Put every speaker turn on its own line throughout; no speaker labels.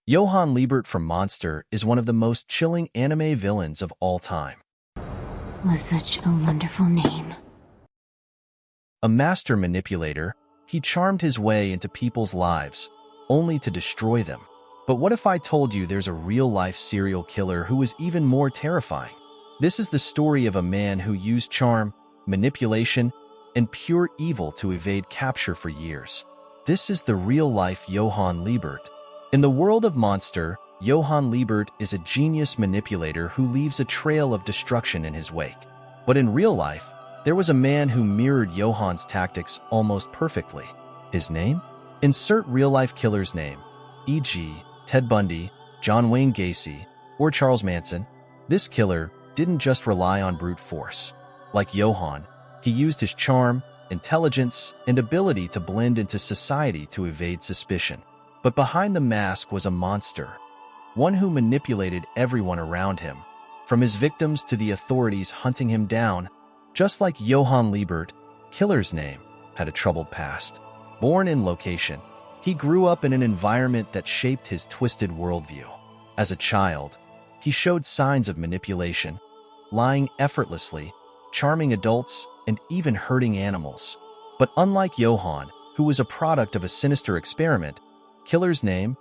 Johan Liebert from Monster is one of the most chilling anime villains of all time.
Was such a wonderful name.
A master manipulator, he charmed his way into people's lives, only to destroy them. But what if I told you there's a real-life serial killer who is even more terrifying? This is the story of a man who used charm, manipulation, and pure evil to evade capture for years. This is the real-life Johan Liebert. In the world of Monster, Johan Liebert is a genius manipulator who leaves a trail of destruction in his wake. But in real life, there was a man who mirrored Johan's tactics almost perfectly. His name? Insert real-life killer's name, e.g., Ted Bundy, John Wayne Gacy, or Charles Manson. This killer didn't just rely on brute force. Like Johan, he used his charm, intelligence, and ability to blend into society to evade suspicion. But behind the mask was a monster, one who manipulated everyone around him, from his victims to the authorities hunting him down. Just like Johan Liebert, killer's name had a troubled past. Born in location, he grew up in an environment that shaped his twisted worldview. As a child, he showed signs of manipulation, lying effortlessly, charming adults, and even hurting animals. But unlike Johan, who was a product of a sinister experiment, killer's name's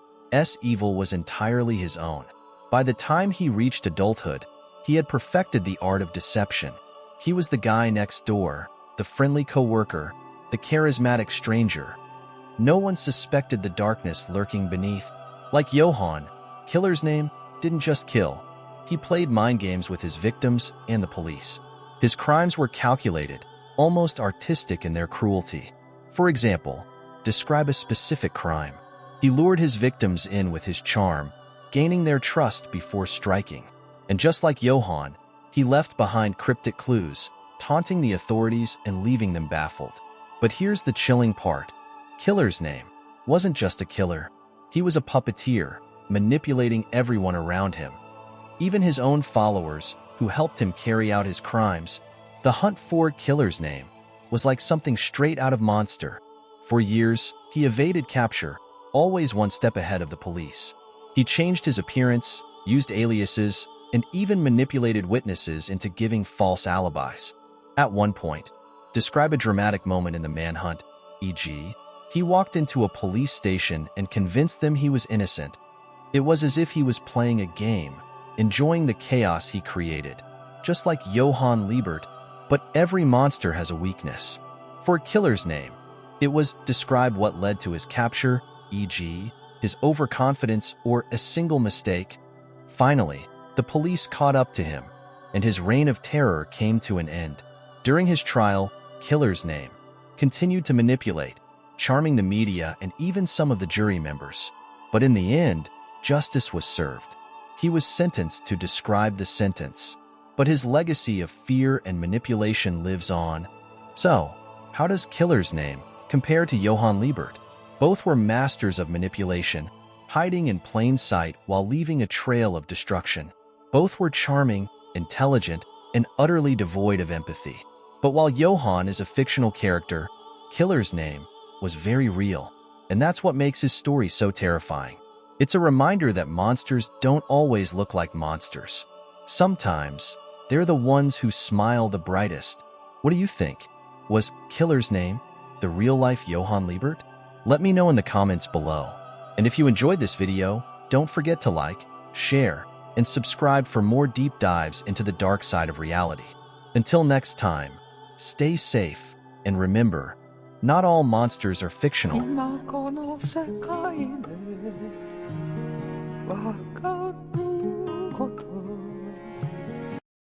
evil was entirely his own. By the time he reached adulthood, he had perfected the art of deception. He was the guy next door, the friendly coworker, the charismatic stranger. No one suspected the darkness lurking beneath. Like Johan, killer's name didn't just kill. He played mind games with his victims and the police. His crimes were calculated, almost artistic in their cruelty. For example, describe a specific crime. He lured his victims in with his charm, gaining their trust before striking. And just like Johan, he left behind cryptic clues, taunting the authorities and leaving them baffled. But here's the chilling part. Killer's name wasn't just a killer. He was a puppeteer, manipulating everyone around him. Even his own followers, who helped him carry out his crimes. The hunt for killer's name was like something straight out of Monster. For years, he evaded capture, always one step ahead of the police. He changed his appearance, used aliases, and even manipulated witnesses into giving false alibis. At one point, describe a dramatic moment in the manhunt, e.g., he walked into a police station and convinced them he was innocent. It was as if he was playing a game, enjoying the chaos he created. Just like Johan Liebert, but every monster has a weakness. For killer's name, it was describe what led to his capture, e.g., his overconfidence or a single mistake. Finally, the police caught up to him, and his reign of terror came to an end. During his trial, killer's name continued to manipulate, charming the media and even some of the jury members. But in the end, justice was served. He was sentenced to describe the sentence. But his legacy of fear and manipulation lives on. So, how does killer's name compare to Johan Liebert? Both were masters of manipulation, hiding in plain sight while leaving a trail of destruction. Both were charming, intelligent, and utterly devoid of empathy. But while Johan is a fictional character, killer's name was very real. And that's what makes his story so terrifying. It's a reminder that monsters don't always look like monsters. Sometimes, they're the ones who smile the brightest. What do you think? Was killer's name the real-life Johan Liebert? Let me know in the comments below. And if you enjoyed this video, don't forget to like, share, and subscribe for more deep dives into the dark side of reality. Until next time, stay safe, and remember, not all monsters are fictional.
今この世界でわかること